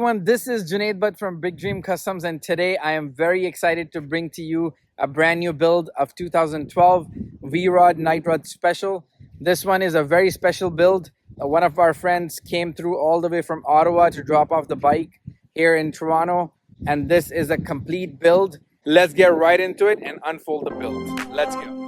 everyone, this is Junaid Butt from Big Dream Customs, and today I am very excited to bring to you a brand new build of 2012 Vrod Nightrod Special. This one is a very special build. One of our friends came through all the way from Ottawa to drop off the bike here in Toronto, and this is a complete build. Let's get right into it and unfold the build. Let's go.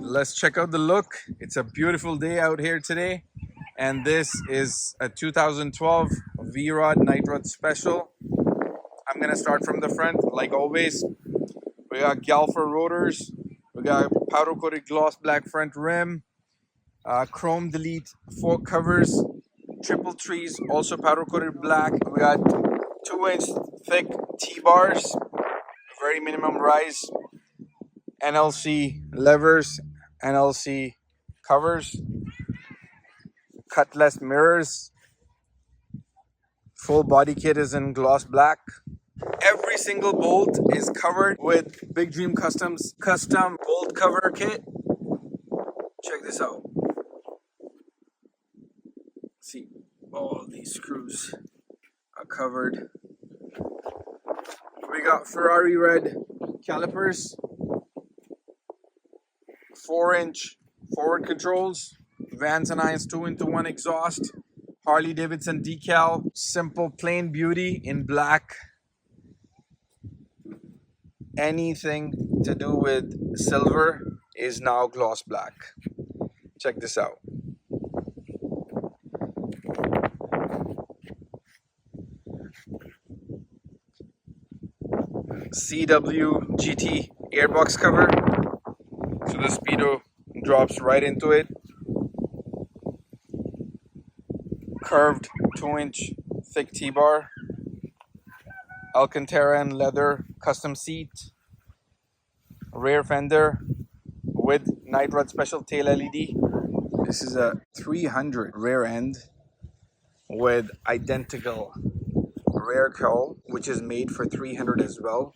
Let's check out the look. It's a beautiful day out here today, and this is a 2012 Vrod Nightrod Special. I'm gonna start from the front like always. We got Galfer rotors, we got powder coated gloss black front rim, chrome delete fork covers, triple trees also powder coated black. We got 2-inch thick T-bars, very minimum rise, NLC levers, NLC covers, cutless mirrors, full body kit is in gloss black. Every single bolt is covered with Big Dream Customs custom bolt cover kit. Check this out. See, all these screws are covered. We got Ferrari red calipers, 4-inch forward controls, Vans and Irons 2-into-1 exhaust, Harley Davidson decal, simple plain beauty in black. Anything to do with silver is now gloss black. Check this out. CW GT airbox cover. So the Speedo drops right into it. Curved 2-inch thick T-bar. Alcantara and leather custom seat. Rear fender with Nightrod Special tail LED. This is a 300 rear end with identical rear cowl, which is made for 300 as well.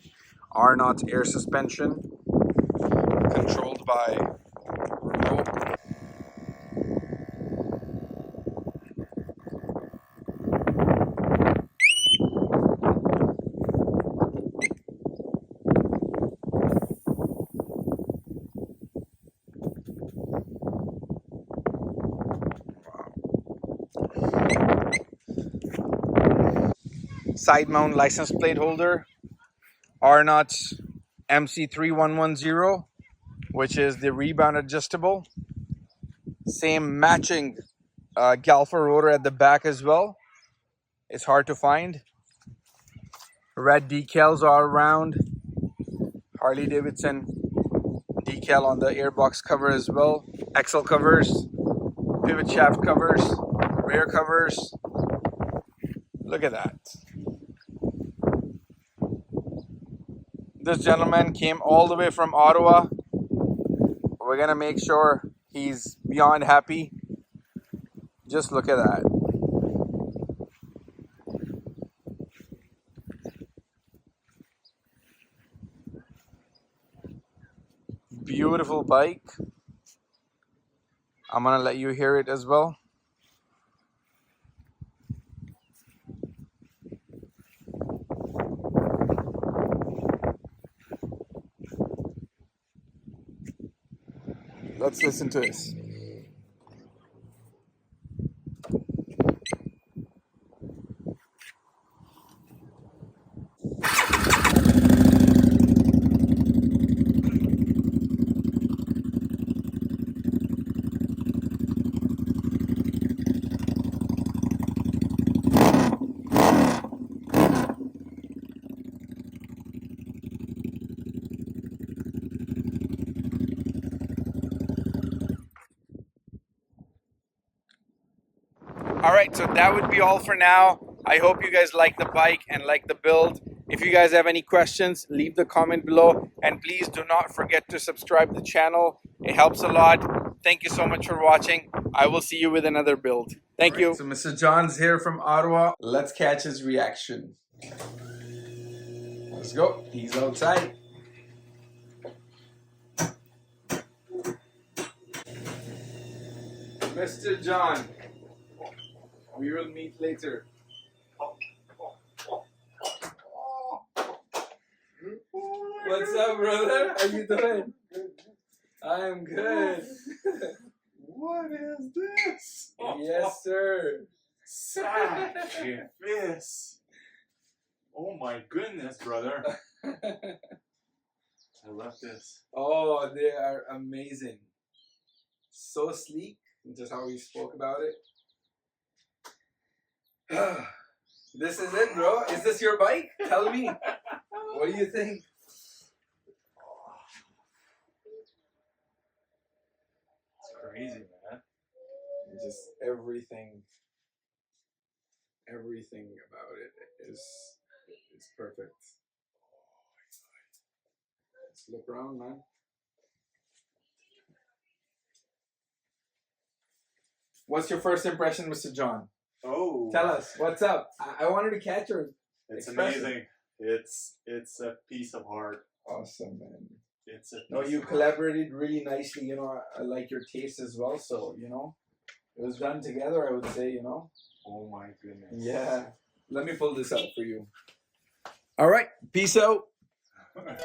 R-Knot air suspension. Controlled by remote. Side mount license plate holder. R-Knot MC3110. Which is the rebound adjustable. Same matching Galfer rotor at the back as well. It's hard to find. Red decals all around. Harley Davidson decal on the airbox cover as well. Axle covers, pivot shaft covers, rear covers. Look at that. This gentleman came all the way from Ottawa. We're gonna make sure he's beyond happy. Just look at that. Beautiful bike. I'm gonna let you hear it as well. Let's listen to this. All right, so that would be all for now. I hope you guys like the bike and like the build. If you guys have any questions, leave the comment below. And please do not forget to subscribe to the channel. It helps a lot. Thank you so much for watching. I will see you with another build. Thank you. So Mr. John's here from Ottawa. Let's catch his reaction. Let's go. He's outside. Mr. John, we will meet later. What's up, brother? How you doing? I'm good. What is this? Yes, sir. Sacrifice. Oh my goodness, brother. I love this. Oh, they are amazing. So sleek, just how we spoke about it. This is it, bro. Is this your bike? Tell me. What do you think? It's crazy, man. Just everything about it is perfect. Let's look around, man. What's your first impression, Mr. John? Oh. Tell us, what's up? I wanted to catch your It's expression. amazing. It's a piece of art. Awesome, man. It's a piece No, you of collaborated really nicely. You know, I like your taste as well. So, you know, it was done together, I would say, you know. Oh my goodness. Yeah. Let me pull this out for you. All right. Peace out. Art.